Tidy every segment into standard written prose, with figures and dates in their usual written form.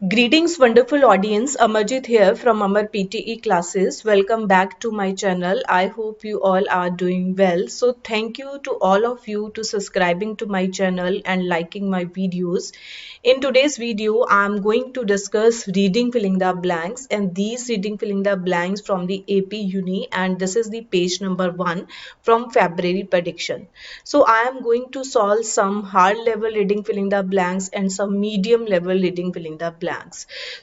Greetings, wonderful audience. Amarjit here from Amar PTE classes. Welcome back to my channel. I hope you all are doing well. So, thank you to all of you to subscribing to my channel and liking my videos. In today's video, I'm going to discuss reading filling the blanks, and these reading filling the blanks from the AP Uni, and this is the page number 1 from February prediction. So, I am going to solve some hard level reading filling the blanks and some medium level reading filling the blanks.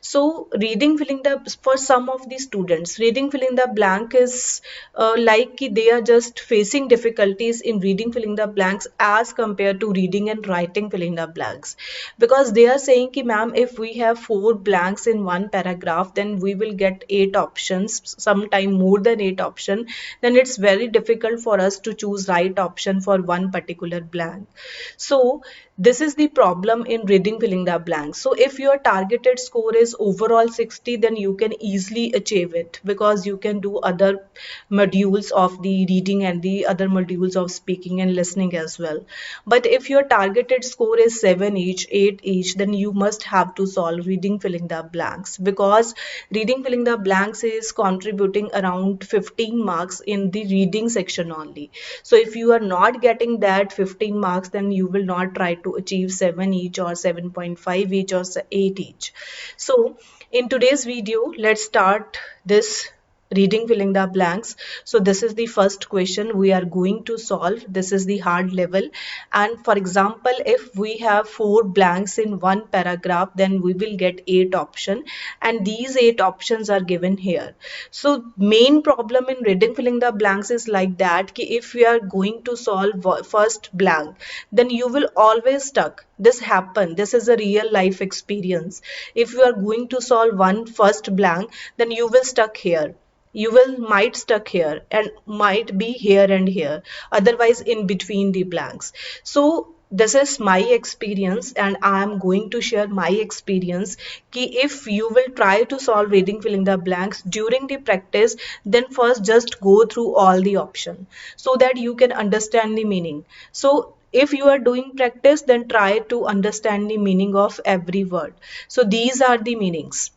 So reading filling the for some of the students, reading filling the blank is they are just facing difficulties in reading filling the blanks as compared to reading and writing filling the blanks, because they are saying ki ma'am, if we have 4 blanks in one paragraph, then we will get 8 options, sometime more than 8 options. Then it's very difficult for us to choose right option for one particular blank. So this is the problem in reading filling the blanks. So if your targeted score is overall 60, then you can easily achieve it, because you can do other modules of the reading and the other modules of speaking and listening as well. But if your targeted score is 7 each, 8 each, then you must have to solve reading filling the blanks, because reading filling the blanks is contributing around 15 marks in the reading section only. So if you are not getting that 15 marks, then you will not try to achieve 7 each or 7.5 each or 8 each. So in today's video, let's start this reading filling the blanks. So this is the first question we are going to solve. This is the hard level, and for example, if we have 4 blanks in one paragraph, then we will get 8 options, and these 8 options are given here. So main problem in reading filling the blanks is like that ki if we are going to solve first blank, then you will always stuck. This happen, this is a real life experience. If you are going to solve one first blank, then you will stuck here, you will might stuck here and might be here and here, otherwise in between the blanks. So this is my experience, and I am going to share my experience कि if you will try to solve reading filling the blanks during the practice, then first just go through all the option so that you can understand the meaning. So if you are doing practice, then try to understand the meaning of every word. So these are the meanings,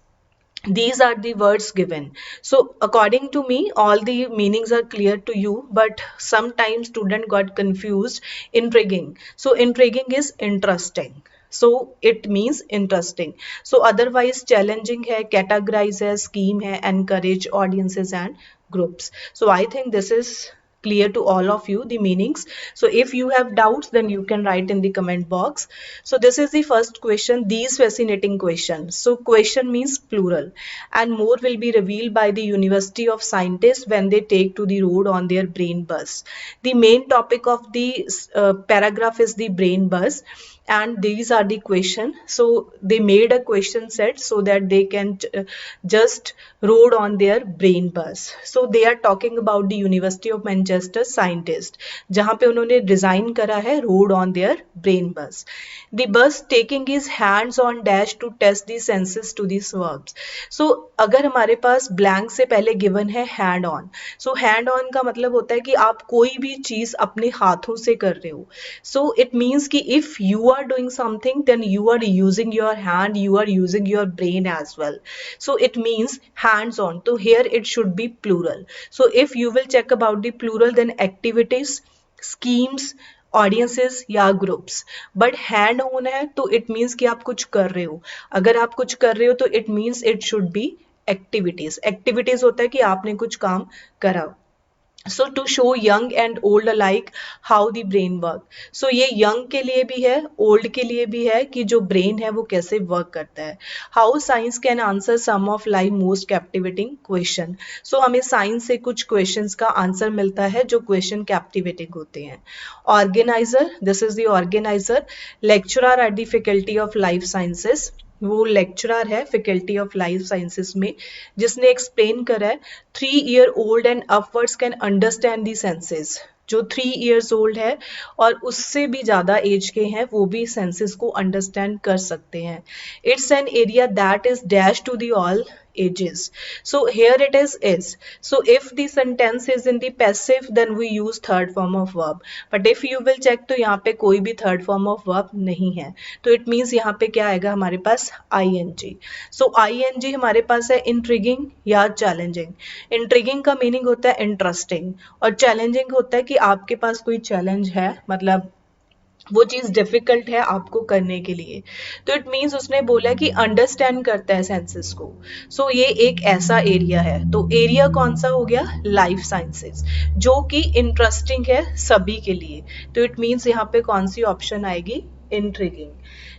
these are the words given. So according to me, all the meanings are clear to you, but sometimes student got confused. Intriguing, so intriguing is interesting, so it means interesting. So otherwise challenging hai, categorize hai, scheme hai, encourage audiences and groups. So I think this is clear to all of you, the meanings. So if you have doubts, then you can write in the comment box. So this is the first question, these fascinating questions. So question means plural, and more will be revealed by the University of Scientists when they take to the road on their brain bus. The main topic of the paragraph is the brain bus, and these are the question. So they made a question set so that they can just rode on their brain bus. So they are talking about the University of Manchester scientist, जहाँ पे उन्होंने design करा है road on their brain बस. The bus taking his hands on dash to test the senses to these verbs. So अगर हमारे पास blank से पहले given है hand on. So hand on का मतलब होता है कि आप कोई भी चीज अपने हाथों से कर रहे हो. So it means कि if you are doing something, then you are using your hand, you are using your brain as well. So it means hands on. So here it should be plural. So if you will check about the plural, then activities, schemes, audiences या groups. But hand on है तो it means कि आप कुछ कर रहे हो. अगर आप कुछ कर रहे हो तो it means it should be activities. Activities होता है कि आपने कुछ काम करा. So to show young and old alike how the brain work. So ये यंग के लिए भी है, ओल्ड के लिए भी है कि जो ब्रेन है वो कैसे वर्क करता है. How science can answer some of life most captivating question. So हमें साइंस से कुछ क्वेश्चंस का आंसर मिलता है जो क्वेश्चन कैप्टिवेटिंग होते हैं. Organiser, this is the organiser. Lecturer at the faculty of life sciences, वो लेक्चरर है फैकल्टी ऑफ लाइफ साइंसेस में, जिसने एक्सप्लेन करा है 3 year old and upwards can understand the senses. जो 3 years old है और उससे भी ज़्यादा एज के हैं वो भी सेंसेस को अंडरस्टैंड कर सकते हैं. It's an area that is dash to the all. ages. So here it is. So if the sentence is in the passive, then we use third form of verb. But if you will check तो यहाँ पे कोई भी third form of verb नहीं है. तो it means यहाँ पे क्या आएगा हमारे पास ing. So ing हमारे पास है intriguing या challenging. Intriguing का meaning होता है interesting और challenging होता है कि आपके पास कोई challenge है, मतलब वो चीज डिफिकल्ट है आपको करने के लिए. तो इट मीन्स उसने बोला कि अंडरस्टैंड करता है सेंसेस को. सो ये एक ऐसा एरिया है. तो एरिया कौन सा हो गया? लाइफ साइंसेस, जो कि इंटरेस्टिंग है सभी के लिए. तो इट मीन्स यहाँ पे कौन सी ऑप्शन आएगी? Intriguing.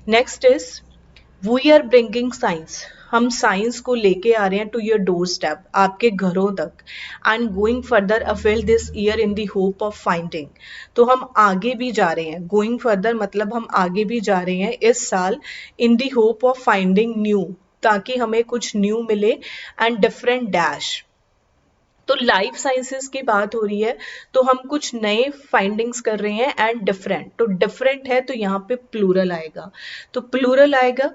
Next is we are bringing science. हम साइंस को लेके आ रहे हैं टू योर डोर स्टेप, आपके घरों तक. And going further uphill this year in the hope of finding. तो हम आगे भी जा रहे हैं. गोइंग फर्दर मतलब हम आगे भी जा रहे हैं इस साल in the hope of finding new, ताकि हमें कुछ न्यू मिले एंड डिफरेंट डैश. तो लाइफ साइंसेस की बात हो रही है तो हम कुछ नए फाइंडिंग्स कर रहे हैं एंड डिफरेंट. तो डिफरेंट है तो यहाँ पे प्लूरल आएगा. तो प्लूरल आएगा,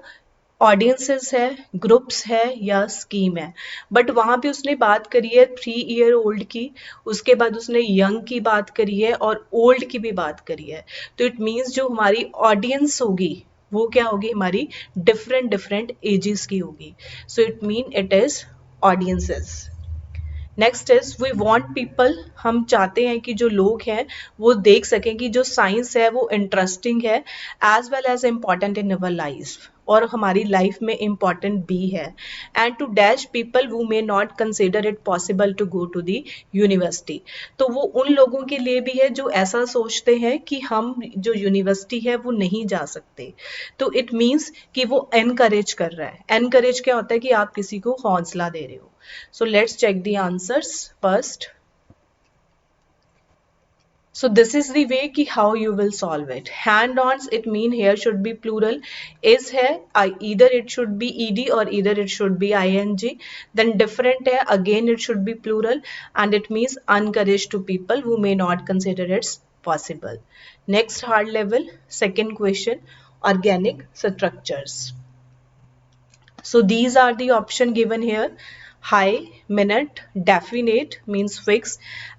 ऑडियंसेस है, ग्रुप्स है या स्कीम है. बट वहां पे उसने बात करी है 3 ईयर ओल्ड की, उसके बाद उसने यंग की बात करी है और ओल्ड की भी बात करी है. तो इट मीन्स जो हमारी ऑडियंस होगी वो क्या होगी? हमारी डिफरेंट डिफरेंट एजेस की होगी. So it mean it is audiences. Next is we want people. हम चाहते हैं कि जो लोग हैं वो देख सकें कि जो साइंस है वो इंटरेस्टिंग है as well as important in our life, और हमारी लाइफ में इम्पॉर्टेंट भी है. And to dash people who may not consider it possible to go to the university. तो वो उन लोगों के लिए भी है जो ऐसा सोचते हैं कि हम जो यूनिवर्सिटी है वो नहीं जा सकते. तो इट मीन्स कि वो एनकरेज कर रहा है. एनकरेज क्या होता है? कि आप किसी को हौसला दे रहे हो. So let's check the answers first. So this is the way कि how you will solve it. Hand-ons, it mean here should be plural. Is है, either it should be ed or either it should be ing. Then different है, again it should be plural, and it means encourage to people who may not consider it possible. Next hard level, second question, organic structures. So these are the option given here. High, minute, definite means fix,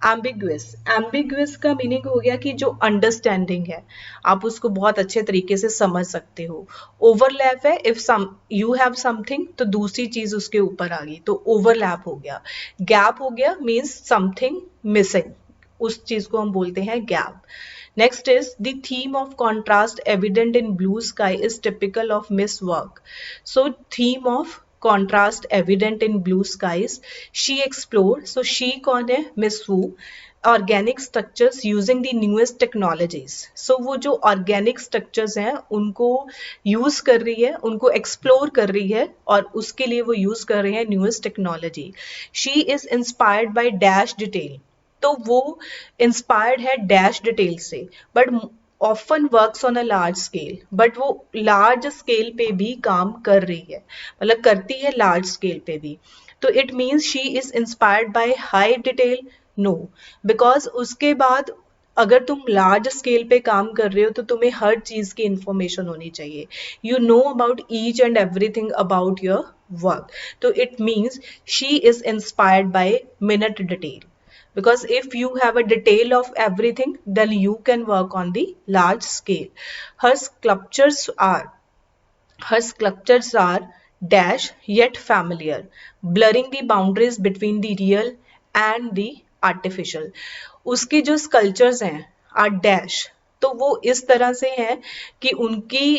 ambiguous. Ambiguous का meaning हो गया कि जो understanding है आप उसको बहुत अच्छे तरीके से समझ सकते हो. ओवरलैप है, इफ यू हैव समथिंग तो दूसरी चीज उसके ऊपर आ गई तो ओवरलैप हो गया. गैप हो गया मीन्स समथिंग मिसिंग, उस चीज को हम बोलते हैं gap. Next is the theme of contrast evident in blue sky is typical of Miss Work. So theme of contrast evident in blue skies. She explored. So she कौन है? Miss Wu. Organic structures using the newest technologies. So वो जो organic structures हैं उनको use कर रही है, उनको explore कर रही है और उसके लिए वो use कर रही है newest technology. She is inspired by dash detail. तो वो इंस्पायर्ड है डैश डिटेल से, but often works on a large scale. But वो लार्ज स्केल पे भी काम कर रही है, मतलब करती है लार्ज स्केल पे भी. तो it means she is inspired by high detail. No, because उसके बाद अगर तुम लार्ज स्केल पे काम कर रहे हो तो तुम्हें हर चीज की इंफॉर्मेशन होनी चाहिए. You know about each and everything about your work. तो it means she is inspired by minute detail. Because if you have a detail of everything, then you can work on the large scale. Her sculptures are dash yet familiar, blurring the boundaries between the real and the artificial. उसकी जो sculptures हैं are dash, तो वो इस तरह से हैं कि उनकी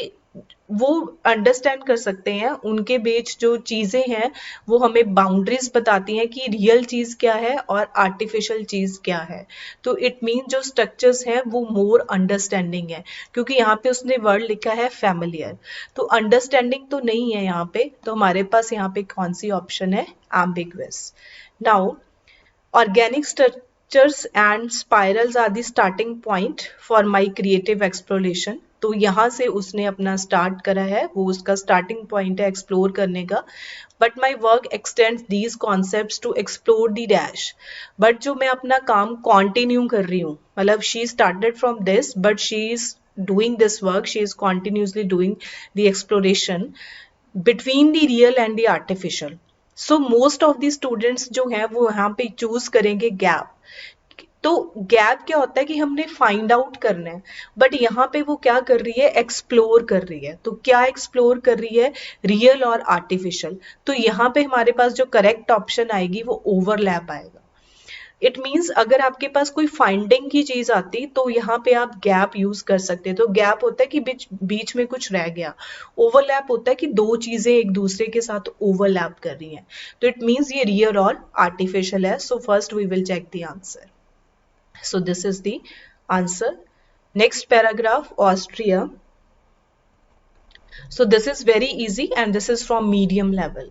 वो अंडरस्टैंड कर सकते हैं, उनके बीच जो चीजें हैं वो हमें बाउंड्रीज बताती हैं कि रियल चीज क्या है और आर्टिफिशियल चीज क्या है. तो इट मीन जो स्ट्रक्चर्स हैं वो मोर अंडरस्टैंडिंग है, क्योंकि यहाँ पे उसने वर्ड लिखा है फैमिलियर. तो अंडरस्टैंडिंग तो नहीं है यहाँ पे, तो हमारे पास यहाँ पे कौन सी ऑप्शन है? Ambiguous. Now organic structures and spirals are the starting point for my creative exploration. तो यहाँ से उसने अपना स्टार्ट करा है, वो उसका स्टार्टिंग पॉइंट है एक्सप्लोर करने का. But my work extends these concepts to explore the dash. But जो मैं अपना काम कॉन्टिन्यू कर रही हूँ, मतलब she started from this but she is doing this work, she is continuously doing the exploration between the real and the artificial. So most of the students जो हैं वो यहाँ पे चूज करेंगे गैप। तो गैप क्या होता है कि हमने फाइंड आउट करना है, बट यहाँ पे वो क्या कर रही है, एक्सप्लोर कर रही है। तो क्या एक्सप्लोर कर रही है, रियल और आर्टिफिशियल। तो यहाँ पे हमारे पास जो करेक्ट ऑप्शन आएगी वो ओवरलैप आएगा। इट मीन्स अगर आपके पास कोई फाइंडिंग की चीज आती तो यहाँ पे आप गैप यूज कर सकते। तो गैप होता है कि बीच बीच में कुछ रह गया। ओवरलैप होता है कि दो चीजें एक दूसरे के साथ ओवरलैप कर रही हैं। तो इट मीन्स ये रियल और आर्टिफिशियल है। So first we will check the answer. So this is the answer. Next paragraph, Austria. So this is very easy and this is from medium level.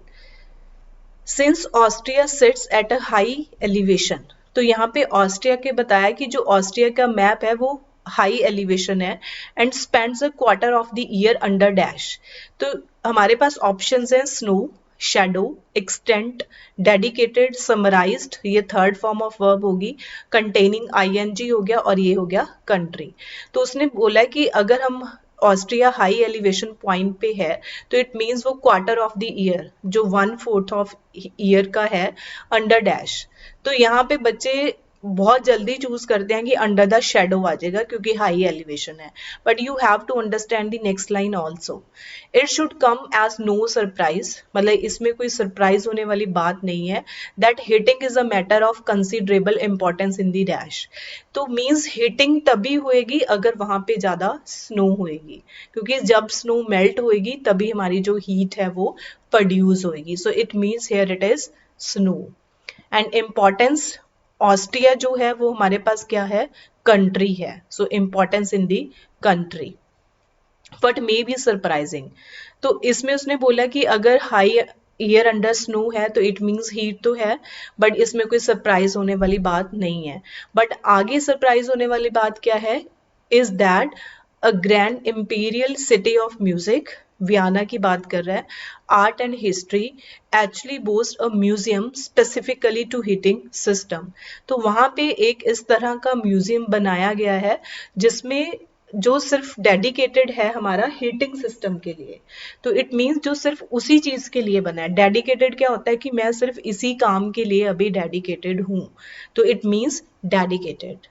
Since Austria sits at a high elevation. तो यहाँ पे Austria के बताया कि जो Austria का map है वो हाई एलिवेशन है and spends a quarter of the year under dash. तो हमारे पास ऑप्शंस हैं snow, shadow, extent, dedicated, summarised, ये थर्ड फॉर्म ऑफ वर्ब होगी, कंटेनिंग आईएनजी हो गया और ये हो गया कंट्री। तो उसने बोला कि अगर हम ऑस्ट्रिया हाई एलिवेशन पॉइंट पे है तो इट मीन्स वो क्वार्टर ऑफ द ईयर जो 1/4 ऑफ ईयर का है अंडर डैश। तो यहाँ पे बच्चे बहुत जल्दी चूज करते हैं कि अंडर द शेडो आ जाएगा क्योंकि हाई एलिवेशन है, but you have to understand the next line also. It should come as no surprise, मतलब इसमें कोई सरप्राइज होने वाली बात नहीं है। That heating is a matter of considerable importance in the dash. तो मीन्स हिटिंग तभी होएगी अगर वहां पे ज्यादा स्नो होएगी, क्योंकि जब स्नो मेल्ट होएगी तभी हमारी जो हीट है वो प्रोड्यूस होएगी। So it means here it is snow. And importance, Austria जो है वो हमारे पास क्या है, कंट्री है। So importance in the country, but may be surprising. तो इसमें उसने बोला कि अगर हाई ईयर अंडर स्नो है तो इट मीन्स हीट तो है, बट इसमें कोई सरप्राइज होने वाली बात नहीं है। बट आगे सरप्राइज होने वाली बात क्या है, is that a grand imperial city of music, Vienna की बात कर रहा है, art and history actually boast a museum specifically to heating system. तो वहां पे एक इस तरह का म्यूजियम बनाया गया है जिसमें जो सिर्फ डेडिकेटेड है हमारा हीटिंग सिस्टम के लिए। तो इट मीन्स जो सिर्फ उसी चीज के लिए बना है। डेडिकेटेड क्या होता है कि मैं सिर्फ इसी काम के लिए अभी डेडिकेटेड हूं, तो इट मीन्स डेडिकेटेड।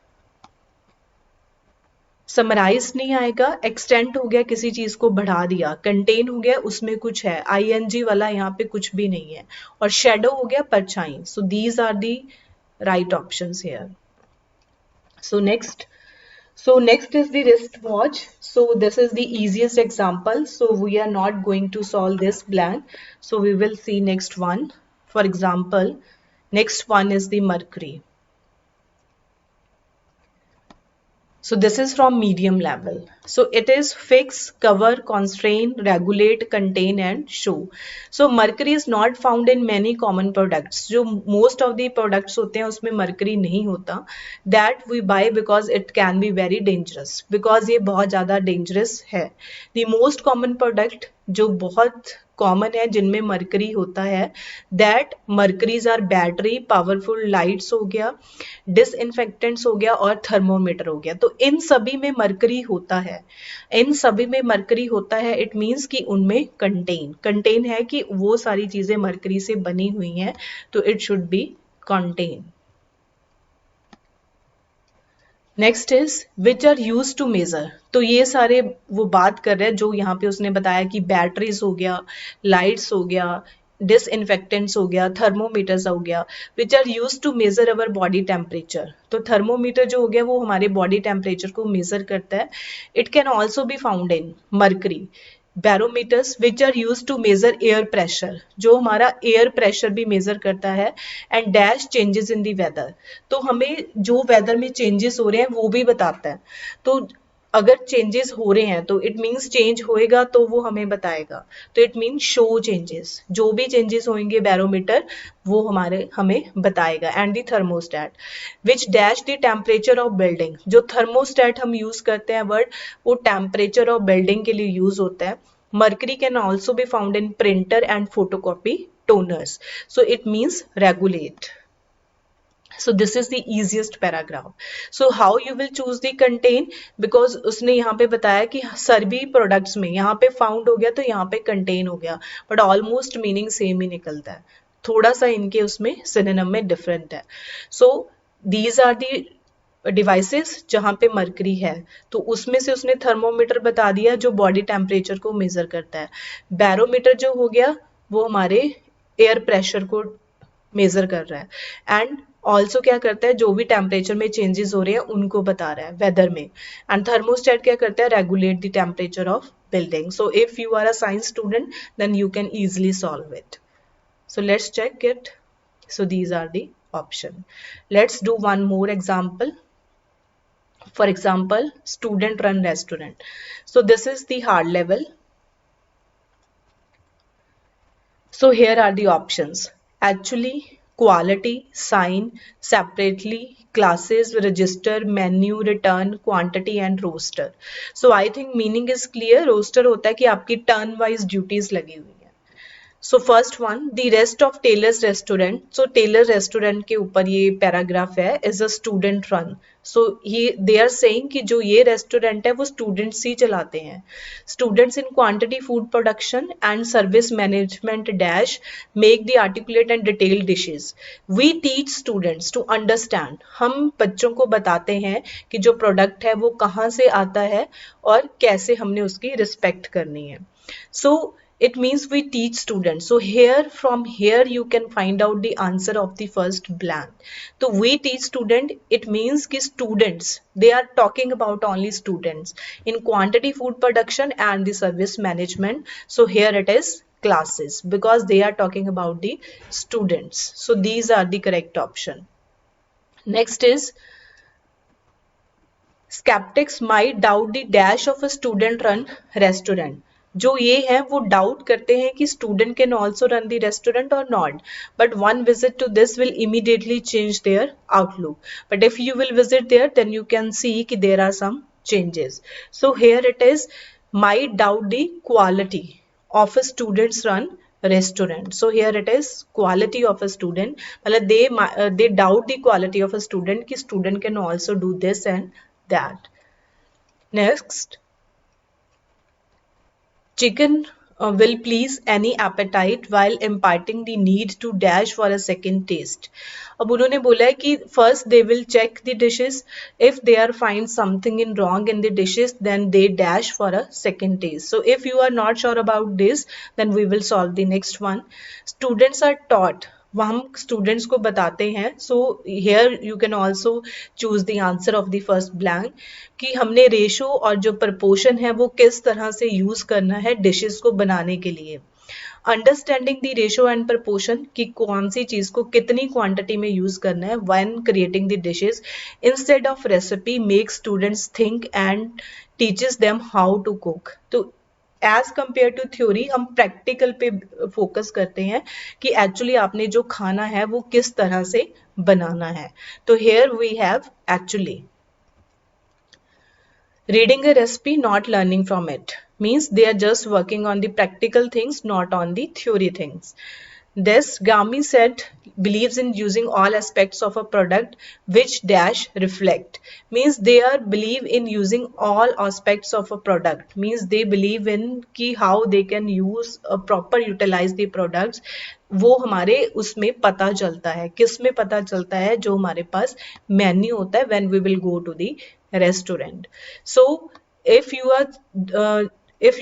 समराइज नहीं आएगा, एक्सटेंट हो गया किसी चीज को बढ़ा दिया, कंटेन हो गया उसमें कुछ है, आईएनजी वाला यहाँ पे कुछ भी नहीं है, और शेडो हो गया परछाई। So these are the right options here. So next is the wristwatch. So this is the easiest example, so we are not going to solve this blank, so we will see next one. For example, next one is the mercury. So this is from medium level. So it is fix, cover, constrain, regulate, contain and show. So mercury is not found in many common products. जो most of the products होते हैं उसमें mercury नहीं होता. That we buy because it can be very dangerous. Because ये बहुत ज़्यादा dangerous है. The most common product जो बहुत कॉमन है जिनमें मरकरी होता है, that mercuries are battery, powerful lights हो गया, डिसइंफेक्टेंट्स हो गया और थर्मोमीटर हो गया। तो इन सभी में मरकरी होता है, इन सभी में मरकरी होता है। इट मीन्स कि उनमें कंटेन है कि वो सारी चीजें मरकरी से बनी हुई हैं, तो it should be contain. Next is which are use to measure. तो ये सारे वो बात कर रहे हैं जो यहाँ पे उसने बताया कि बैटरीज हो गया, लाइट्स हो गया, डिसइंफेक्टेंट्स हो गया, थर्मोमीटर्स हो गया, which are use to measure our body temperature. तो थर्मोमीटर जो हो गया वो हमारे बॉडी टेम्परेचर को मेजर करता है। It can also be found in mercury. Barometers which are use to measure air pressure, जो हमारा एयर प्रेशर भी मेजर करता है, and dash changes in the weather, तो हमें जो वेदर में चेंजेस हो रहे हैं वो भी बताता है। तो अगर चेंजेस हो रहे हैं तो इट मीन्स चेंज होएगा तो वो हमें बताएगा, तो इट मीन्स शो चेंजेस, जो भी चेंजेस होंगे बैरोमीटर वो हमें बताएगा। And the thermostat which dash the temperature of building, जो थर्मोस्टेट हम यूज करते हैं वर्ड, वो टेम्परेचर ऑफ बिल्डिंग के लिए यूज होता है। Mercury can also be found in printer and photocopy toners. So it means regulate. So this is the easiest paragraph. So how you will choose the contain, because उसने यहाँ पे बताया कि सभी products में यहाँ पे found हो गया तो यहाँ पे contain हो गया, but almost meaning same ही निकलता है। थोड़ा सा इनके उसमें सिनोनिम में डिफरेंट है. So these are the devices जहाँ पे मरकरी है. तो उसमें से उसने थर्मोमीटर बता दिया जो बॉडी टेम्परेचर को मेजर करता है. बैरोमीटर जो हो गया वो हमारे एयर प्रेशर को मेजर कर रहा है. एंड ऑल्सो क्या करता है, जो भी टेम्परेचर में चेंजेस हो रहे हैं उनको बता रहा है वेदर में. एंड थर्मोस्टेट क्या करता है, regulate the temperature of building. So if you are a science student, then you can easily solve it. So let's check it. So these are the option. Let's do one more example. For example, student run restaurant. So this is the hard level. So here are the options. Actually, quality, sign, separately, classes, register, menu, return, quantity and roster. So I think meaning is clear. Roster होता है कि आपकी turn wise duties लगी हुई है. So first one, the rest of Taylor's restaurant. So Taylor restaurant के ऊपर ये paragraph है, is a student run. So they are saying कि जो ये restaurant है वो students ही चलाते हैं. Students in quantity food production and service management dash make the articulate and detailed dishes. We teach students to understand. हम बच्चों को बताते हैं कि जो product है वो कहाँ से आता है और कैसे हमने उसकी respect करनी है. So it means we teach students. So here, from here you can find out the answer of the first blank. So we teach student, it means ki students, they are talking about only students in quantity food production and the service management. So here it is classes because they are talking about the students. So these are the correct option. Next is skeptics might doubt the dash of a student run restaurant. जो ये है वो doubt करते हैं कि student can also run the restaurant और not, but one visit to this will immediately change their outlook. But if you will visit there then you can see कि there are some changes. So here it is might doubt the quality of a students run restaurant. So here it is quality of a student. They doubt the quality of a student कि student can also do this and that. Next, chicken will please any appetite while imparting the need to dash for a second taste. अब उन्होंने बोला है कि first they will check the dishes. If they are find something in wrong in the dishes, then they dash for a second taste. So if you are not sure about this, then we will solve the next one. Students are taught, वो हम students को बताते हैं. So here you can also choose the answer of the first blank कि हमने ratio और जो proportion है वो किस तरह से यूज करना है डिशेस को बनाने के लिए. Understanding the ratio and proportion कि कौन सी चीज को कितनी क्वांटिटी में यूज करना है when creating the dishes instead of recipe make students think and teaches them how to cook. तो एज कंपेयर टू थ्योरी हम प्रैक्टिकल पे फोकस करते हैं कि एक्चुअली आपने जो खाना है वो किस तरह से बनाना है. तो here we have actually reading a recipe, not learning from it, means they are just working on the practical things, not on the theory things. This Gami said believes in using all aspects of a product which dash reflect, means they are believe in using all aspects of a product, means they believe in कि how they can use proper utilize the products. वो हमारे उसमें पता चलता है. किस में पता चलता है? जो हमारे पास मेन्यू होता है when we will go to the restaurant. So if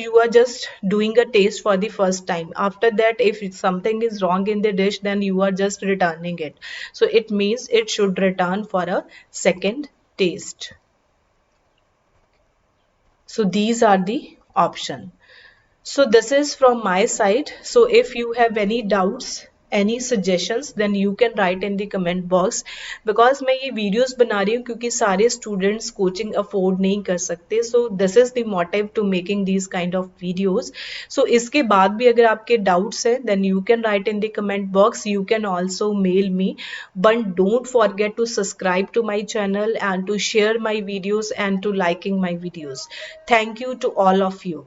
you are just doing a taste for the first time, after that if something is wrong in the dish, then you are just returning it. So it means it should return for a second taste. So these are the option. So this is from my side. So if you have any doubts, any suggestions, then you can write in the comment box. Because मैं ये videos बना रही हूँ क्योंकि सारे students coaching afford नहीं कर सकते. So this is the motive to making these kind of videos. So इसके बाद भी अगर आपके doubts हैं, then you can write in the comment box. You can also mail me. But don't forget to subscribe to my channel and to share my videos and to liking my videos. Thank you to all of you.